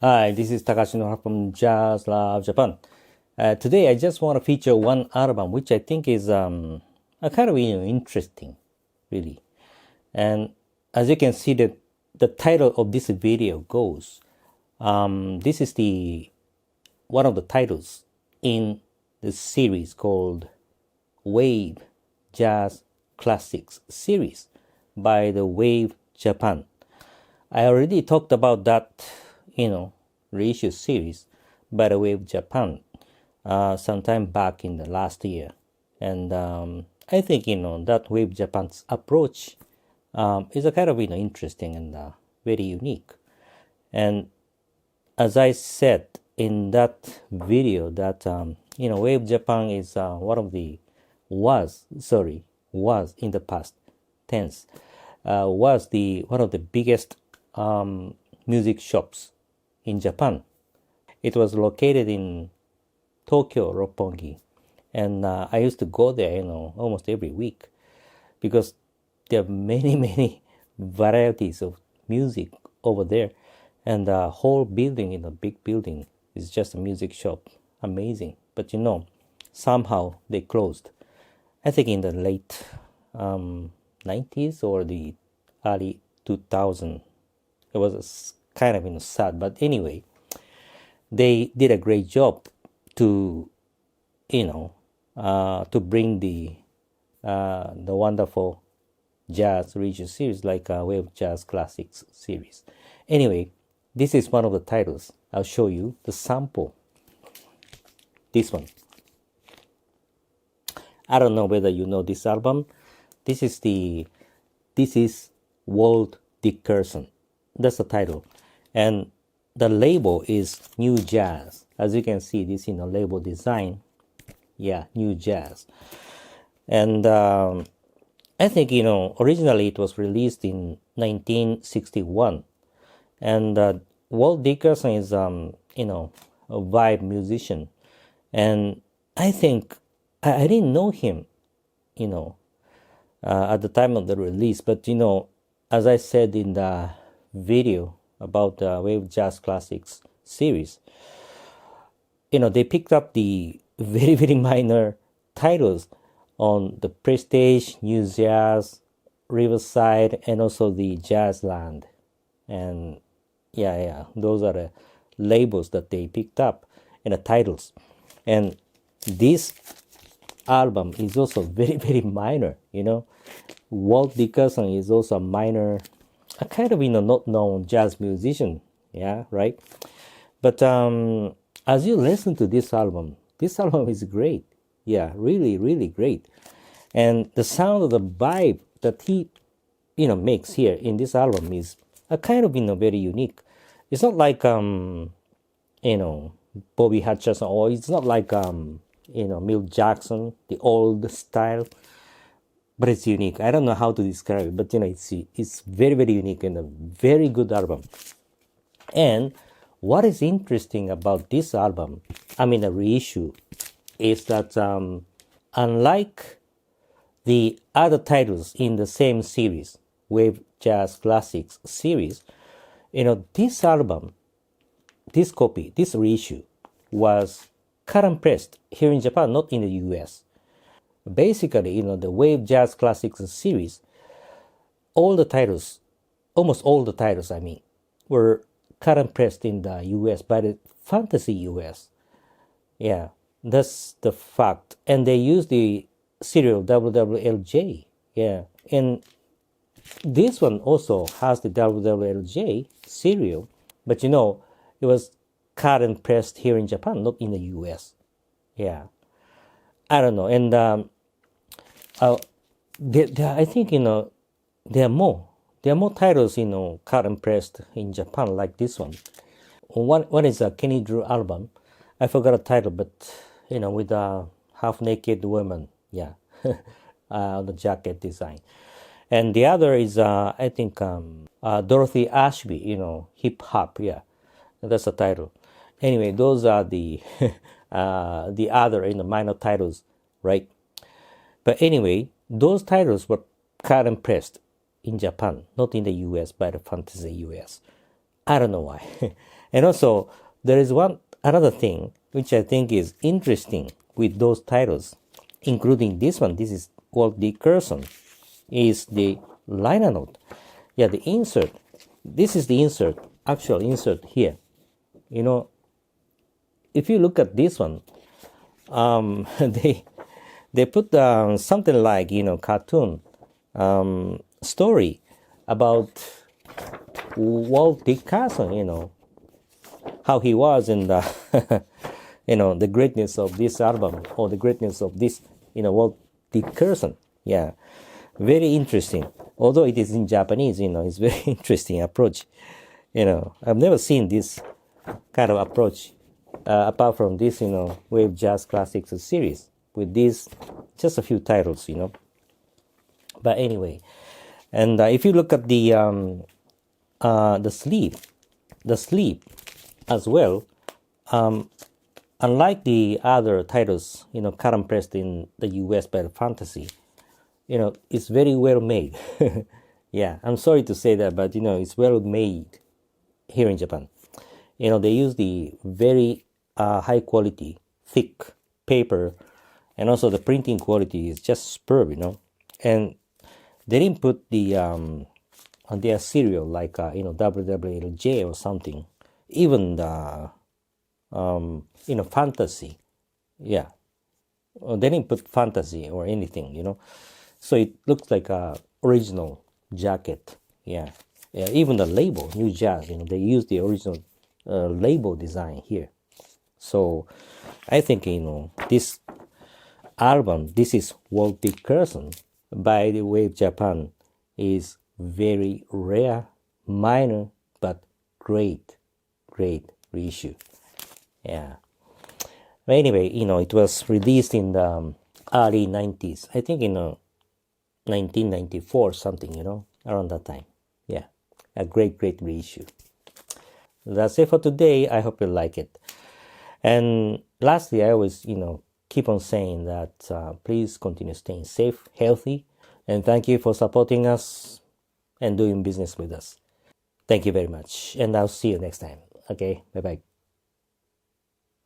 Hi, this is Takashi Noha from Jazz Love Japan. Today, I just want to feature one album which I think is a kind of interesting, really. And as you can see, the title of this video goes. This is the one of the titles in the series called Wave Jazz Classics series by the Wave Japan. I already talked about that, reissue series by the Wave Japan sometime back in the last year. And I think, that Wave Japan's approach is a kind of, interesting and very unique. And as I said in that video that, Wave Japan is was in the past tense, was one of the biggest music shops in Japan. It was located in Tokyo, Roppongi, and I used to go there, almost every week, because there are many, many varieties of music over there, and the whole building, big building, is just a music shop. Amazing, but somehow they closed. I think in the late 90s or the early 2000s. It was kind of sad, but anyway, they did a great job to to bring the wonderful jazz region series like Wave Jazz Classics series. Anyway, this is one of the titles. I'll show you the sample. This one. I don't know whether you know this album. This is Walt Dickerson. That's the title. And the label is New Jazz. As you can see, this label design. Yeah, New Jazz. And I think, originally it was released in 1961. And Walt Dickerson is, a vibe musician. And I think, I didn't know him, at the time of the release. But, as I said in the video about the Wave Jazz Classics series, they picked up the very, very minor titles on the Prestige, New Jazz, Riverside, and also the Jazzland. And yeah, those are the labels that they picked up and the titles. And this album is also very, very minor, Walt Dickerson is also a kind of, not known jazz musician. Yeah, right? But as you listen to this album is great. Yeah, really, really great. And the sound of the vibe that he, makes here in this album is a kind of, very unique. It's not like, Bobby Hutcherson, or it's not like, Milt Jackson, the old style. But it's unique. I don't know how to describe it, but it's very, very unique and a very good album. And what is interesting about this album, a reissue, is that unlike the other titles in the same series, Wave Jazz Classics series, this album, this copy, this reissue was current pressed here in Japan, not in the US. Basically, the Wave Jazz Classics series, almost all the titles, were current pressed in the US by the Fantasy US. Yeah, that's the fact. And they use the serial WWLJ. Yeah, and this one also has the WWLJ serial, but it was current pressed here in Japan, not in the US. Yeah. I don't know, and I think there are more titles current pressed in Japan like this one. One is a Kenny Drew album. I forgot the title, but with a half naked woman, yeah, the jacket design, and the other is I think Dorothy Ashby, hip hop, yeah, that's the title. Anyway, those are the the other minor titles, right? But anyway, those titles were current pressed in Japan, not in the US by the Fantasy US. I don't know why. And also, there is another thing which I think is interesting with those titles, including this one. This is Walt Dickerson, is the liner note. Yeah, the insert. This is the insert, actual insert here. You know, if you look at this one, they put something like, cartoon story about Walt Dickerson, how he was in the the greatness of this album, or the greatness of this Walt Dickerson. Yeah, very interesting. Although it is in Japanese, it's very interesting approach. I've never seen this kind of approach apart from this Wave Jazz Classics series with these just a few titles. But anyway, and if you look at the sleeve as well, unlike the other titles, current pressed in the US by Fantasy, it's very well made. Yeah, I'm sorry to say that, but it's well made here in Japan. They use the very high quality, thick paper, and also the printing quality is just superb, and they didn't put the on their serial like WWLJ or something, even the Fantasy. Yeah, they didn't put Fantasy or anything, so it looks like a original jacket. Yeah, even the label, New Jazz, they use the original label design here. So I think this album, this is Walt Dickerson by the Wave Japan, is very rare, minor, but great reissue. Yeah. But anyway, it was released in the early 90s. I think 1994 something, around that time. Yeah. A great reissue. That's it for today. I hope you like it. And lastly, I always, keep on saying that please continue staying safe, healthy, and thank you for supporting us and doing business with us. Thank you very much, and I'll see you next time. Okay, bye-bye.